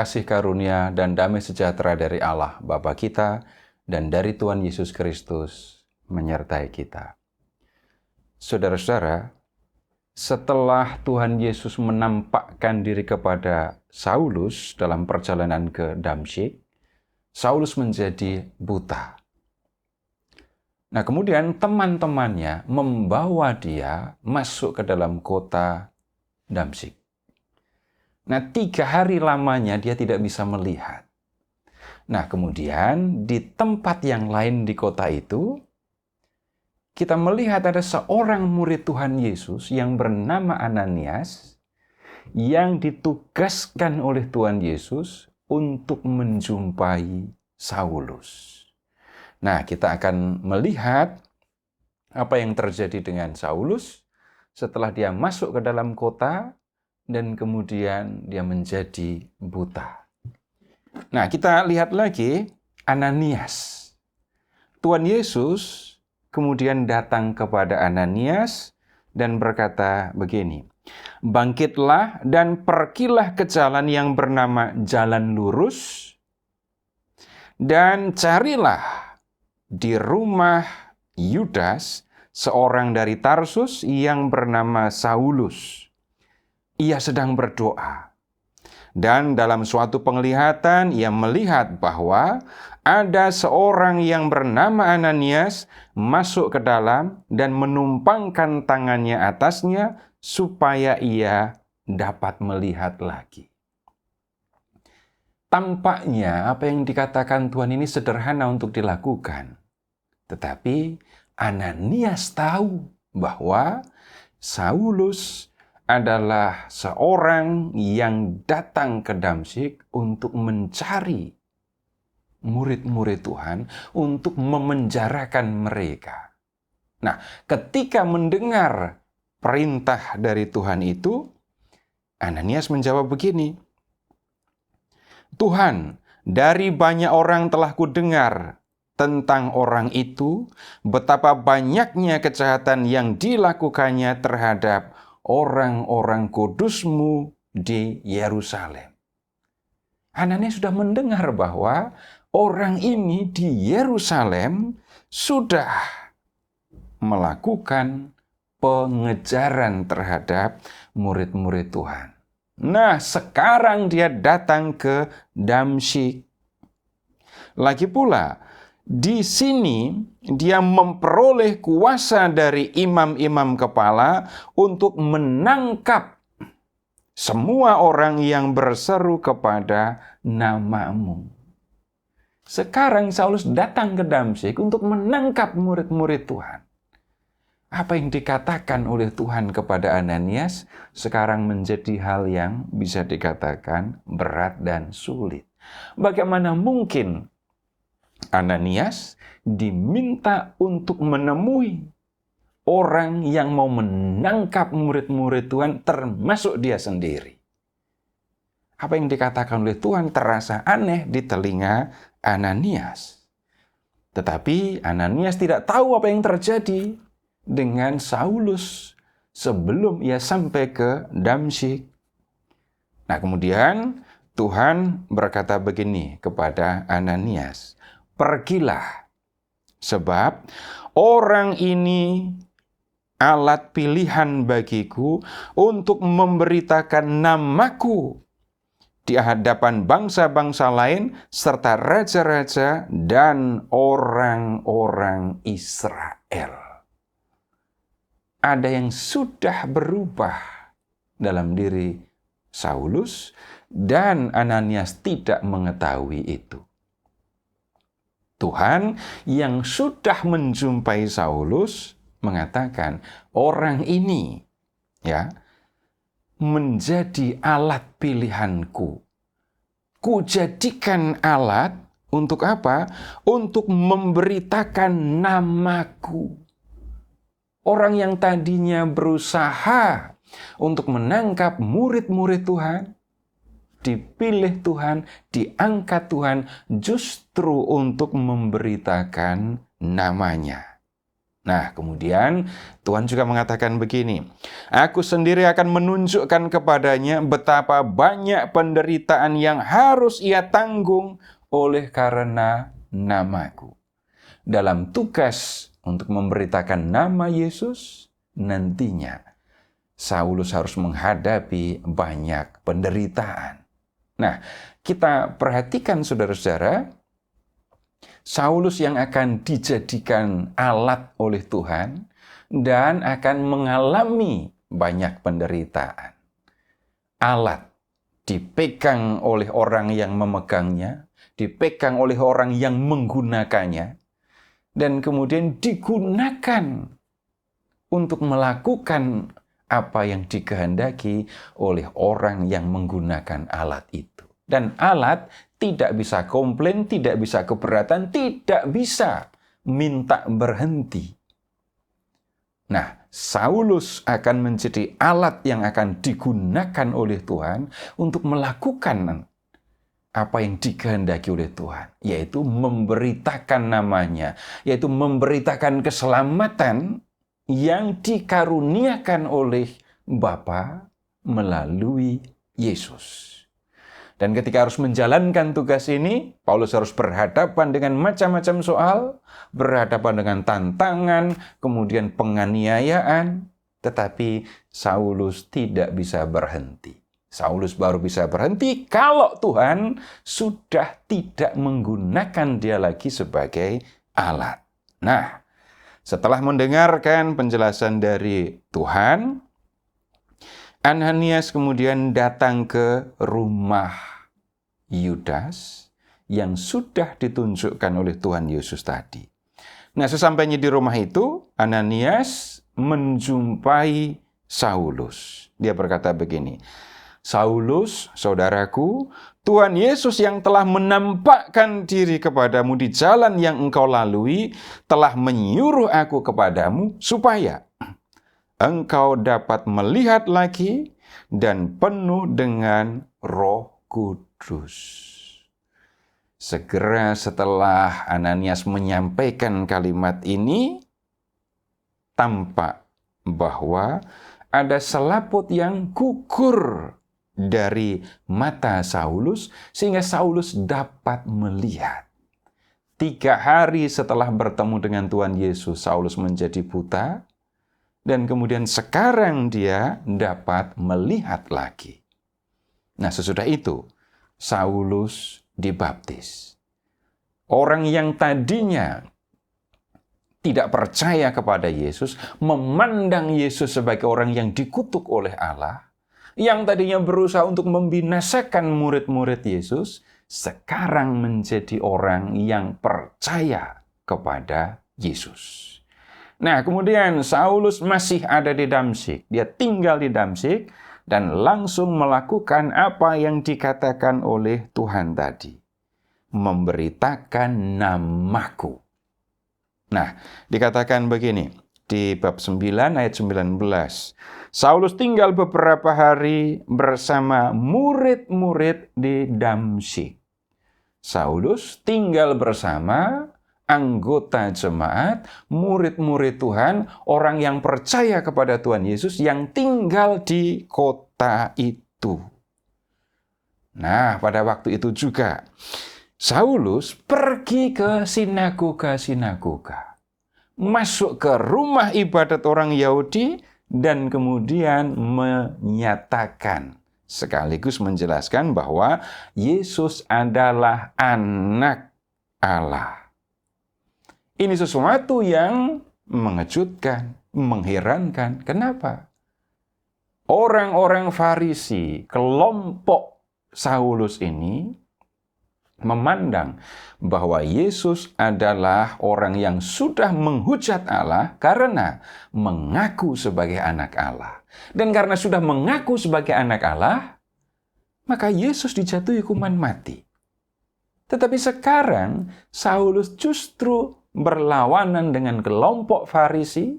kasih karunia dan damai sejahtera dari Allah Bapa kita dan dari Tuhan Yesus Kristus menyertai kita. Saudara-saudara, setelah Tuhan Yesus menampakkan diri kepada Saulus dalam perjalanan ke Damsyik, Saulus menjadi buta. Nah, kemudian teman-temannya membawa dia masuk ke dalam kota Damsyik. Nah, 3 hari lamanya dia tidak bisa melihat. Nah, kemudian di tempat yang lain di kota itu, kita melihat ada seorang murid Tuhan Yesus yang bernama Ananias yang ditugaskan oleh Tuhan Yesus untuk menjumpai Saulus. Nah, kita akan melihat apa yang terjadi dengan Saulus setelah dia masuk ke dalam kota dan kemudian dia menjadi buta. Nah, kita lihat lagi Ananias. Tuhan Yesus kemudian datang kepada Ananias dan berkata begini, "Bangkitlah dan pergilah ke jalan yang bernama Jalan Lurus, dan carilah di rumah Yudas seorang dari Tarsus yang bernama Saulus. Ia sedang berdoa. Dan dalam suatu penglihatan ia melihat bahwa ada seorang yang bernama Ananias masuk ke dalam dan menumpangkan tangannya atasnya supaya ia dapat melihat lagi." Tampaknya apa yang dikatakan Tuhan ini sederhana untuk dilakukan. Tetapi Ananias tahu bahwa Saulus adalah seorang yang datang ke Damsyik untuk mencari murid-murid Tuhan, untuk memenjarakan mereka. Nah, ketika mendengar perintah dari Tuhan itu, Ananias menjawab begini, "Tuhan, dari banyak orang telah kudengar tentang orang itu, betapa banyaknya kejahatan yang dilakukannya terhadap orang-orang kudus-Mu di Yerusalem." Ananias sudah mendengar bahwa orang ini di Yerusalem sudah melakukan pengejaran terhadap murid-murid Tuhan. Nah, sekarang dia datang ke Damsyik. Lagi pula, di sini dia memperoleh kuasa dari imam-imam kepala untuk menangkap semua orang yang berseru kepada nama-Mu. Sekarang Saulus datang ke Damsyik untuk menangkap murid-murid Tuhan. Apa yang dikatakan oleh Tuhan kepada Ananias sekarang menjadi hal yang bisa dikatakan berat dan sulit. Bagaimana mungkin Ananias diminta untuk menemui orang yang mau menangkap murid-murid Tuhan termasuk dia sendiri? Apa yang dikatakan oleh Tuhan terasa aneh di telinga Ananias. Tetapi Ananias tidak tahu apa yang terjadi dengan Saulus sebelum ia sampai ke Damsyik. Nah, kemudian Tuhan berkata begini kepada Ananias, "Pergilah, sebab orang ini alat pilihan bagiku untuk memberitakan namaku di hadapan bangsa-bangsa lain serta raja-raja dan orang-orang Israel." Ada yang sudah berubah dalam diri Saulus dan Ananias tidak mengetahui itu. Tuhan yang sudah menjumpai Saulus mengatakan, orang ini menjadi alat pilihanku. Kujadikan alat untuk apa? Untuk memberitakan namaku. Orang yang tadinya berusaha untuk menangkap murid-murid Tuhan, dipilih Tuhan, diangkat Tuhan justru untuk memberitakan namanya. Nah, kemudian Tuhan juga mengatakan begini, Aku sendiri akan menunjukkan kepadanya betapa banyak penderitaan yang harus ia tanggung oleh karena namaku. Dalam tugas untuk memberitakan nama Yesus, nantinya Saulus harus menghadapi banyak penderitaan. Nah, kita perhatikan saudara-saudara, Saulus yang akan dijadikan alat oleh Tuhan dan akan mengalami banyak penderitaan. Alat dipegang oleh orang yang memegangnya, dipegang oleh orang yang menggunakannya, dan kemudian digunakan untuk melakukan apa yang dikehendaki oleh orang yang menggunakan alat itu. Dan alat tidak bisa komplain, tidak bisa keberatan, tidak bisa minta berhenti. Nah, Saulus akan menjadi alat yang akan digunakan oleh Tuhan untuk melakukan apa yang dikehendaki oleh Tuhan, yaitu memberitakan namanya, yaitu memberitakan keselamatan yang dikaruniakan oleh Bapa melalui Yesus. Dan ketika harus menjalankan tugas ini, Paulus harus berhadapan dengan macam-macam soal, berhadapan dengan tantangan, kemudian penganiayaan, tetapi Saulus tidak bisa berhenti. Saulus baru bisa berhenti kalau Tuhan sudah tidak menggunakan dia lagi sebagai alat. Nah, setelah mendengarkan penjelasan dari Tuhan, Ananias kemudian datang ke rumah Yudas yang sudah ditunjukkan oleh Tuhan Yesus tadi. Nah, sesampainya di rumah itu, Ananias menjumpai Saulus. Dia berkata begini, Saulus, saudaraku, Tuhan Yesus yang telah menampakkan diri kepadamu di jalan yang engkau lalui, telah menyuruh aku kepadamu supaya engkau dapat melihat lagi dan penuh dengan Roh Kudus. Segera setelah Ananias menyampaikan kalimat ini, tampak bahwa ada selaput yang gugur dari mata Saulus, sehingga Saulus dapat melihat. 3 hari setelah bertemu dengan Tuhan Yesus, Saulus menjadi buta, dan kemudian sekarang dia dapat melihat lagi. Nah, sesudah itu, Saulus dibaptis. Orang yang tadinya tidak percaya kepada Yesus, memandang Yesus sebagai orang yang dikutuk oleh Allah, yang tadinya berusaha untuk membinasakan murid-murid Yesus, sekarang menjadi orang yang percaya kepada Yesus. Nah, kemudian Saulus masih ada di Damsyik. Dia tinggal di Damsyik dan langsung melakukan apa yang dikatakan oleh Tuhan tadi. Memberitakan namaku. Nah, dikatakan begini, di bab 9 ayat 19. Saulus tinggal beberapa hari bersama murid-murid di Damsyik. Saulus tinggal bersama anggota jemaat, murid-murid Tuhan, orang yang percaya kepada Tuhan Yesus yang tinggal di kota itu. Nah, pada waktu itu juga Saulus pergi ke sinagoga-sinagoga, masuk ke rumah ibadat orang Yahudi, dan kemudian menyatakan, sekaligus menjelaskan bahwa Yesus adalah anak Allah. Ini sesuatu yang mengejutkan, mengherankan. Kenapa? Orang-orang Farisi, kelompok Saulus ini, memandang bahwa Yesus adalah orang yang sudah menghujat Allah karena mengaku sebagai anak Allah. Dan karena sudah mengaku sebagai anak Allah, maka Yesus dijatuhi hukuman mati. Tetapi sekarang Saulus justru berlawanan dengan kelompok Farisi,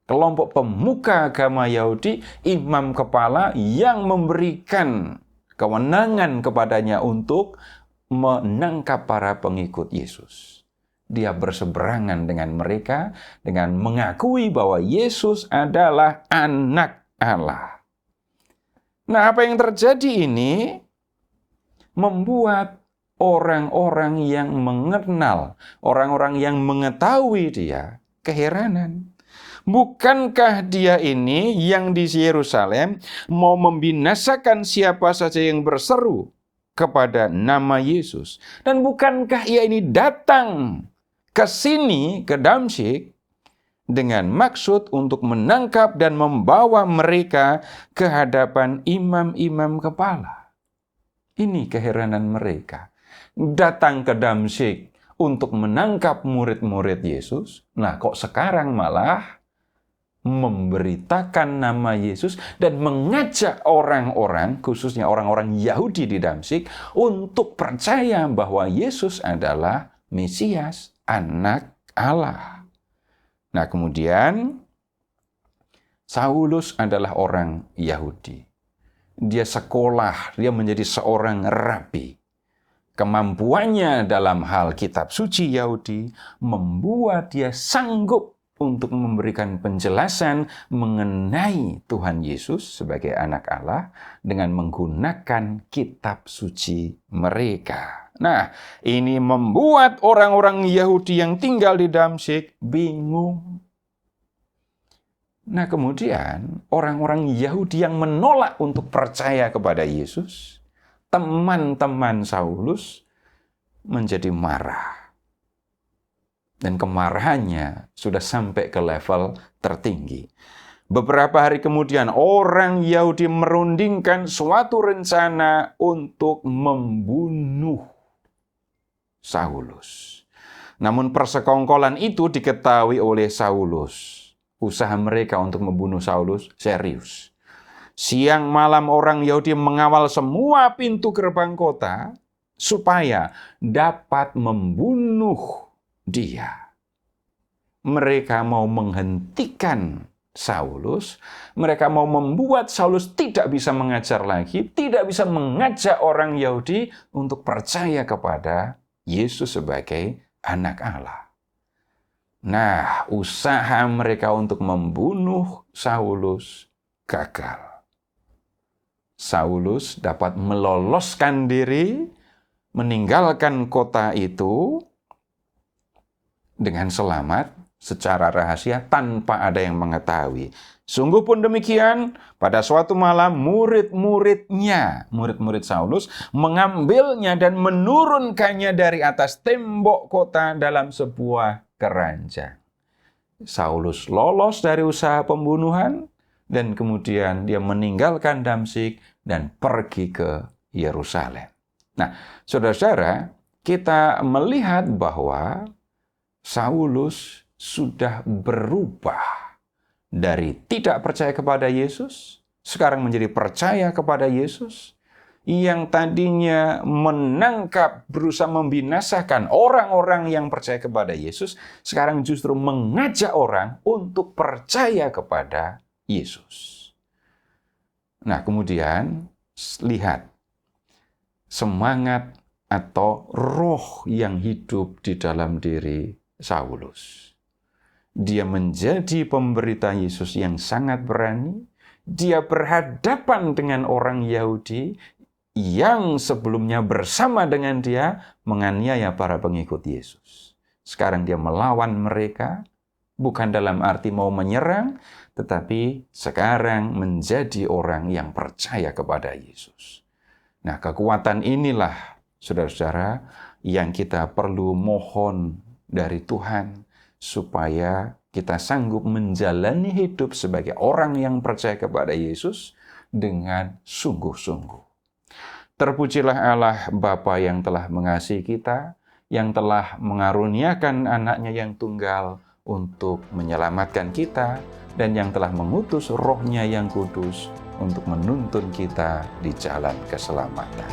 kelompok pemuka agama Yahudi, imam kepala yang memberikan kewenangan kepadanya untuk menangkap para pengikut Yesus. dia berseberangan dengan mereka dengan mengakui bahwa Yesus adalah anak Allah. Nah, apa yang terjadi ini membuat orang-orang yang mengenal, orang-orang yang mengetahui dia keheranan. Bukankah dia ini yang di Yerusalem mau membinasakan siapa saja yang berseru kepada nama Yesus? Dan bukankah ia ini datang ke sini, ke Damsyik, dengan maksud untuk menangkap dan membawa mereka ke hadapan imam-imam kepala? Ini keheranan mereka. Datang ke Damsyik untuk menangkap murid-murid Yesus. Nah, kok sekarang malah memberitakan nama Yesus dan mengajak orang-orang, khususnya orang-orang Yahudi di Damsyik, untuk percaya bahwa Yesus adalah Mesias, anak Allah. Nah, kemudian Saulus adalah orang Yahudi. Dia sekolah, dia menjadi seorang rabi. Kemampuannya dalam hal kitab suci Yahudi membuat dia sanggup untuk memberikan penjelasan mengenai Tuhan Yesus sebagai anak Allah dengan menggunakan kitab suci mereka. Nah, ini membuat orang-orang Yahudi yang tinggal di Damsyik bingung. Nah, kemudian orang-orang Yahudi yang menolak untuk percaya kepada Yesus, teman-teman Saulus menjadi marah. Dan kemarahannya sudah sampai ke level tertinggi. Beberapa hari kemudian orang Yahudi merundingkan suatu rencana untuk membunuh Saulus. Namun persekongkolan itu diketahui oleh Saulus. Usaha mereka untuk membunuh Saulus serius. Siang malam orang Yahudi mengawal semua pintu gerbang kota supaya dapat membunuh dia. Mereka mau menghentikan Saulus, mereka mau membuat Saulus tidak bisa mengajar lagi, tidak bisa mengajak orang Yahudi untuk percaya kepada Yesus sebagai anak Allah. Nah, usaha mereka untuk membunuh Saulus gagal. Saulus dapat meloloskan diri, meninggalkan kota itu dengan selamat secara rahasia tanpa ada yang mengetahui. Sungguh pun demikian, pada suatu malam murid-murid Saulus mengambilnya dan menurunkannya dari atas tembok kota dalam sebuah keranjang. Saulus lolos dari usaha pembunuhan dan kemudian dia meninggalkan Damsyik dan pergi ke Yerusalem. Nah, saudara-saudara, kita melihat bahwa Saulus sudah berubah dari tidak percaya kepada Yesus, sekarang menjadi percaya kepada Yesus. Yang tadinya menangkap, berusaha membinasakan orang-orang yang percaya kepada Yesus, sekarang justru mengajak orang untuk percaya kepada Yesus. Nah, kemudian lihat semangat atau roh yang hidup di dalam diri Saulus. Dia menjadi pemberita Yesus yang sangat berani. Dia berhadapan dengan orang Yahudi yang sebelumnya bersama dengan dia menganiaya para pengikut Yesus. Sekarang dia melawan mereka, bukan dalam arti mau menyerang, tetapi sekarang menjadi orang yang percaya kepada Yesus. Nah, kekuatan inilah, saudara-saudara, yang kita perlu mohon dari Tuhan, supaya kita sanggup menjalani hidup sebagai orang yang percaya kepada Yesus dengan sungguh-sungguh. Terpujilah Allah Bapa yang telah mengasihi kita, yang telah mengaruniakan anaknya yang tunggal untuk menyelamatkan kita, dan yang telah mengutus Roh-Nya yang kudus untuk menuntun kita di jalan keselamatan.